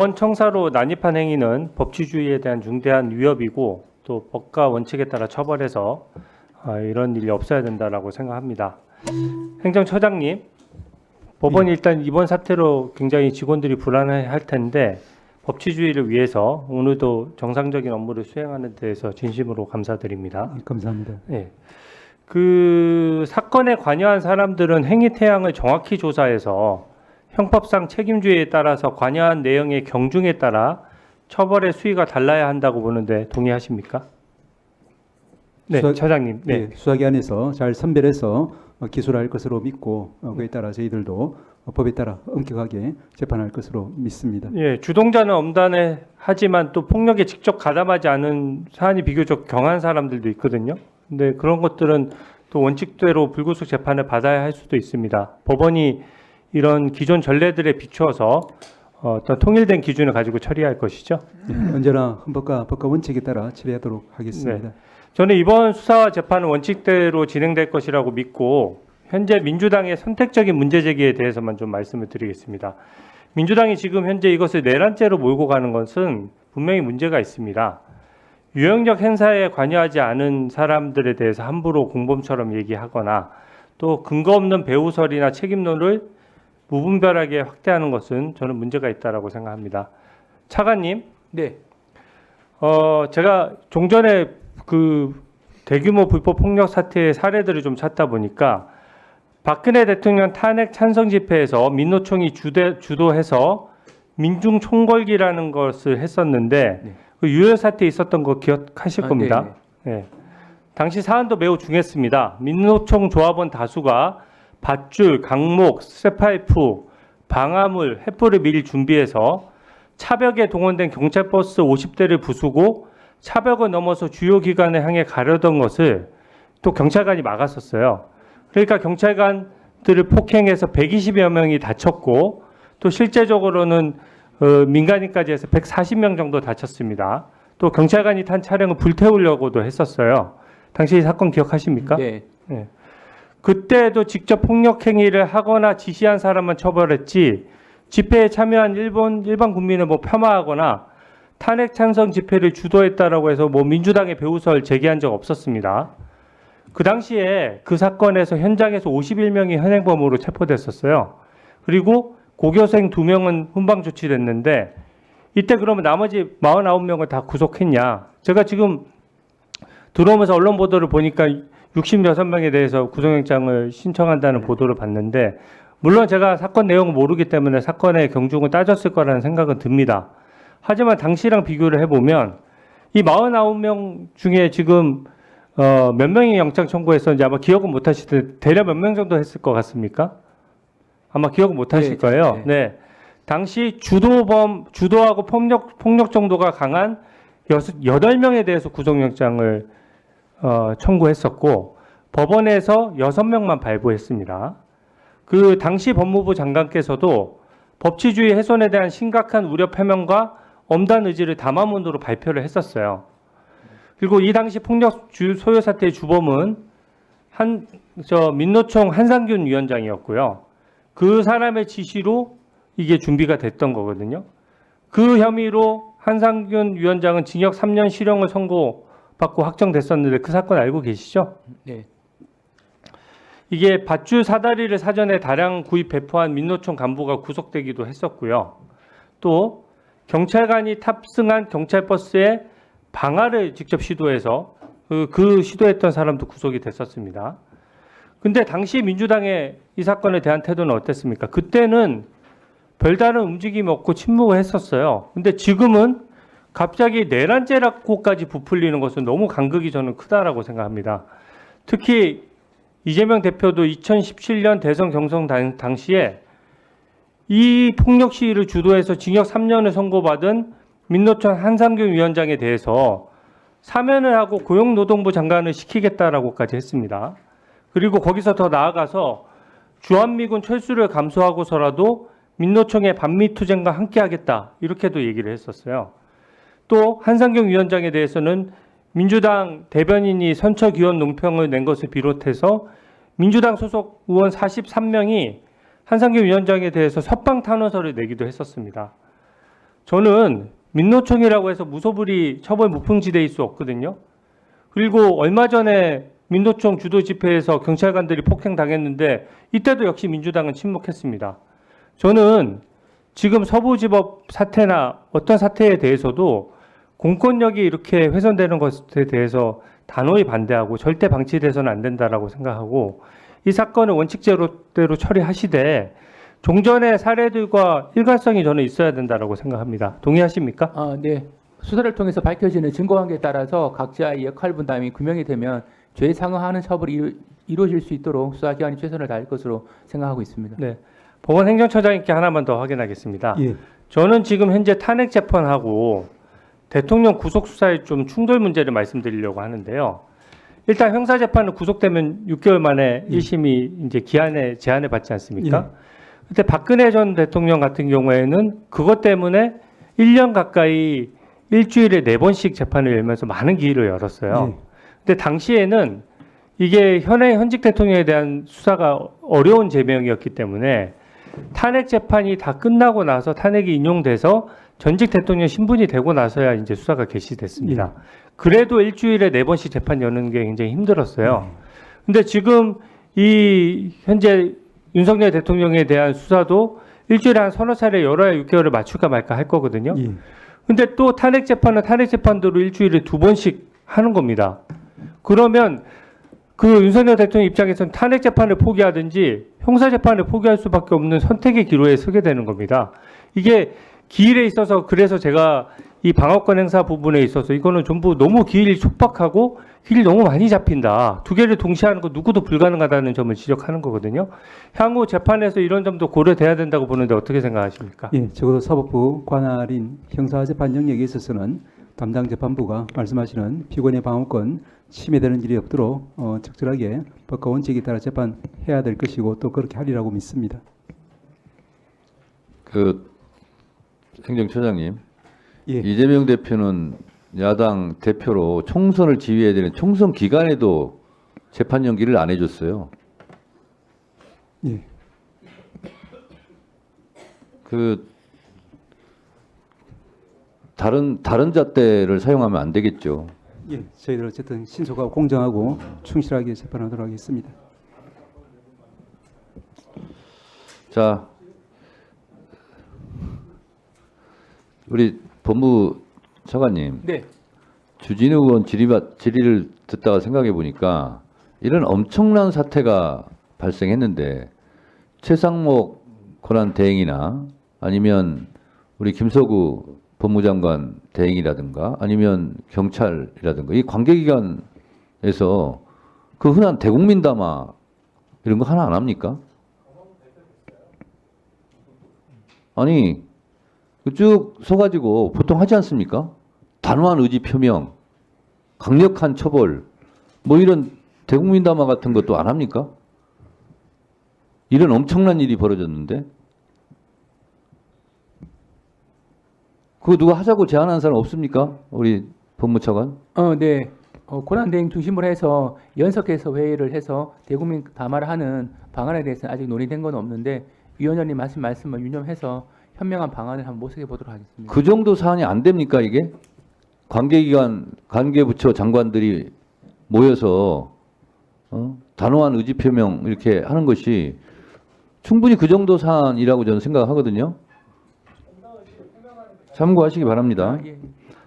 법원 청사로 난입한 행위는 법치주의에 대한 중대한 위협이고 또 법과 원칙에 따라 처벌해서 이런 일이 없어야 된다라고 생각합니다. 행정처장님, 법원이 일단 이번 사태로 굉장히 직원들이 불안해할 텐데 법치주의를 위해서 오늘도 정상적인 업무를 수행하는 데에서 진심으로 감사드립니다. 감사합니다. 네. 그 사건에 관여한 사람들은 행위 태양을 정확히 조사해서 형법상 책임주의에 따라서 관여한 내용의 경중에 따라 처벌의 수위가 달라야 한다고 보는데 동의하십니까? 네, 처장님. 네. 네, 수사기관에서 잘 선별해서 기소할 것으로 믿고 그에 따라 저희들도 법에 따라 엄격하게 재판할 것으로 믿습니다. 예, 주동자는 엄단해 하지만 또 폭력에 직접 가담하지 않은 사안이 비교적 경한 사람들도 있거든요. 근데 그런 것들은 또 원칙대로 불구속 재판을 받아야 할 수도 있습니다. 법원이 이런 기존 전례들에 비추어서 어떤 통일된 기준을 가지고 처리할 것이죠. 네, 언제나 헌법과 법과 원칙에 따라 처리하도록 하겠습니다. 네. 저는 이번 수사와 재판은 원칙대로 진행될 것이라고 믿고 현재 민주당의 선택적인 문제 제기에 대해서만 좀 말씀을 드리겠습니다. 민주당이 지금 현재 이것을 내란죄로 몰고 가는 것은 분명히 문제가 있습니다. 유형력 행사에 관여하지 않은 사람들에 대해서 함부로 공범처럼 얘기하거나 또 근거 없는 배후설이나 책임론을 무분별하게 확대하는 것은 저는 문제가 있다라고 생각합니다. 차관님, 네. 제가 종전에 그 대규모 불법 폭력 사태의 사례들을 좀 찾다 보니까 박근혜 대통령 탄핵 찬성 집회에서 민노총이 주도해서 민중 총궐기라는 것을 했었는데 네. 그 유혈 사태 있었던 거 기억하실 겁니다. 네. 네. 당시 사안도 매우 중했습니다. 민노총 조합원 다수가 밧줄, 강목, 쇠파이프, 방아물, 횃불을 미리 준비해서 차벽에 동원된 경찰버스 50대를 부수고 차벽을 넘어서 주요 기관을 향해 가려던 것을 또 경찰관이 막았었어요. 그러니까 경찰관들을 폭행해서 120여 명이 다쳤고 또 실제적으로는 민간인까지 해서 140명 정도 다쳤습니다. 또 경찰관이 탄 차량을 불태우려고도 했었어요. 당시 이 사건 기억하십니까? 네. 네. 그때도 직접 폭력 행위를 하거나 지시한 사람만 처벌했지 집회에 참여한 일반 국민을 뭐 폄하하거나 탄핵 찬성 집회를 주도했다라고 해서 뭐 민주당의 배후설 제기한 적 없었습니다. 그 당시에 그 사건에서 현장에서 51명이 현행범으로 체포됐었어요. 그리고 고교생 2명은 훈방 조치됐는데 이때 그러면 나머지 49명을 다 구속했냐? 제가 지금 들어오면서 언론 보도를 보니까 66명에 대해서 구속영장을 신청한다는 보도를 봤는데 물론 제가 사건 내용을 모르기 때문에 사건의 경중을 따졌을 거라는 생각은 듭니다. 하지만 당시랑 비교를 해보면 이 49명 중에 지금 몇 명이 영장 청구했었는지 아마 기억은 못 하실 텐데 대략 몇 명 정도 했을 것 같습니까? 아마 기억은 못 하실 거예요. 네. 당시 주도하고 폭력 정도가 강한 8명에 대해서 구속영장을 청구했었고 법원에서 6명만 발부했습니다. 그 당시 법무부 장관께서도 법치주의 훼손에 대한 심각한 우려 표명과 엄단 의지를 담화문으로 발표를 했었어요. 그리고 이 당시 폭력 소요 사태의 주범은 민노총 한상균 위원장이었고요. 그 사람의 지시로 이게 준비가 됐던 거거든요. 그 혐의로 한상균 위원장은 징역 3년 실형을 선고받고 확정됐었는데 그 사건 알고 계시죠? 네. 이게 밧줄 사다리를 사전에 다량 구입 배포한 민노총 간부가 구속되기도 했었고요. 또 경찰관이 탑승한 경찰버스에 방화를 직접 시도해서 그 시도했던 사람도 구속이 됐었습니다. 근데 당시 민주당의 이 사건에 대한 태도는 어땠습니까? 그때는 별다른 움직임이 없고 침묵을 했었어요. 근데 지금은 갑자기 내란죄라고까지 부풀리는 것은 너무 간극이 저는 크다라고 생각합니다. 특히 이재명 대표도 2017년 대선 경선 당시에 이 폭력 시위를 주도해서 징역 3년을 선고받은 민노총 한상균 위원장에 대해서 사면을 하고 고용노동부 장관을 시키겠다라고까지 했습니다. 그리고 거기서 더 나아가서 주한미군 철수를 감수하고서라도 민노총의 반미투쟁과 함께하겠다 이렇게도 얘기를 했었어요. 또 한상균 위원장에 대해서는 민주당 대변인이 선처기원 논평을 낸 것을 비롯해서 민주당 소속 의원 43명이 한상균 위원장에 대해서 석방탄원서를 내기도 했었습니다. 저는 민노총이라고 해서 무소불위 처벌 무풍지대일 수 없거든요. 그리고 얼마 전에 민노총 주도 집회에서 경찰관들이 폭행당했는데 이때도 역시 민주당은 침묵했습니다. 저는 지금 서부지법 사태나 어떤 사태에 대해서도 공권력이 이렇게 훼손되는 것에 대해서 단호히 반대하고 절대 방치돼서는 안 된다라고 생각하고 이 사건을 원칙대로 처리하시되 종전의 사례들과 일관성이 저는 있어야 된다라고 생각합니다. 동의하십니까? 네. 수사를 통해서 밝혀지는 증거관계에 따라서 각자의 역할 분담이 규명이 되면 죄에 상응하는 처벌이 이루어질 수 있도록 수사기관이 최선을 다할 것으로 생각하고 있습니다. 네. 법원 행정처장님께 하나만 더 확인하겠습니다. 예. 저는 지금 현재 탄핵 재판하고 대통령 구속 수사의 좀 충돌 문제를 말씀드리려고 하는데요. 일단 형사 재판은 구속되면 6개월 만에 1심이 이제 제한을 받지 않습니까? 그때 박근혜 전 대통령 같은 경우에는 그것 때문에 1년 가까이 일주일에 4번씩 재판을 열면서 많은 기일을 열었어요. 근데 당시에는 이게 현직 대통령에 대한 수사가 어려운 제명이었기 때문에 탄핵 재판이 다 끝나고 나서 탄핵이 인용돼서 전직 대통령 신분이 되고 나서야 이제 수사가 개시됐습니다. 그래도 일주일에 4번씩 재판 여는 게 굉장히 힘들었어요. 근데 지금 이 현재 윤석열 대통령에 대한 수사도 일주일에 한 서너 차례 열어야 6개월을 맞출까 말까 할 거거든요. 근데 또 탄핵 재판은 탄핵 재판대로 일주일에 2번씩 하는 겁니다. 그러면 그 윤석열 대통령 입장에서는 탄핵 재판을 포기하든지 형사 재판을 포기할 수밖에 없는 선택의 기로에 서게 되는 겁니다. 이게 기일에 있어서 그래서 제가 이 방어권 행사 부분에 있어서 이거는 전부 너무 기일이 촉박하고 기일이 너무 많이 잡힌다. 두 개를 동시에 하는 거 누구도 불가능하다는 점을 지적하는 거거든요. 향후 재판에서 이런 점도 고려돼야 된다고 보는데 어떻게 생각하십니까? 예, 적어도 사법부 관할인 형사재판 영역에 있어서는 담당 재판부가 말씀하시는 피고인의 방어권 침해되는 일이 없도록 적절하게 법과 원칙에 따라 재판해야 될 것이고 또 그렇게 하리라고 믿습니다. 행정처장님, 예. 이재명 대표는 야당 대표로 총선을 지휘해야 되는 총선 기간에도 재판 연기를 안 해줬어요. 예. 다른 잣대를 사용하면 안 되겠죠. 예, 저희들 어쨌든 신속하고 공정하고 충실하게 재판하도록 하겠습니다. 자, 우리 법무차관님, 네. 주진우 의원 질의를 듣다가 생각해 보니까 이런 엄청난 사태가 발생했는데 최상목 권한 대행이나 아니면 우리 김서구 법무장관 대행이라든가 아니면 경찰이라든가 이 관계기관에서 그 흔한 대국민 담화 이런 거 하나 안 합니까? 아니 쭉 서가지고 보통 하지 않습니까? 단호한 의지 표명, 강력한 처벌, 뭐 이런 대국민 담화 같은 것도 안 합니까? 이런 엄청난 일이 벌어졌는데 그거 누가 하자고 제안한 사람 없습니까? 우리 법무차관? 네. 권한대행 중심으로 해서 연석해서 회의를 해서 대국민 담화를 하는 방안에 대해서는 아직 논의된 건 없는데 위원장님 하신 말씀을 유념해서 현명한 방안을 한번 모색해 보도록 하겠습니다. 그 정도 사안이 안 됩니까 이게? 관계기관, 관계부처 장관들이 모여서 단호한 의지 표명 이렇게 하는 것이 충분히 그 정도 사안이라고 저는 생각하거든요. 참고하시기 바랍니다. 예.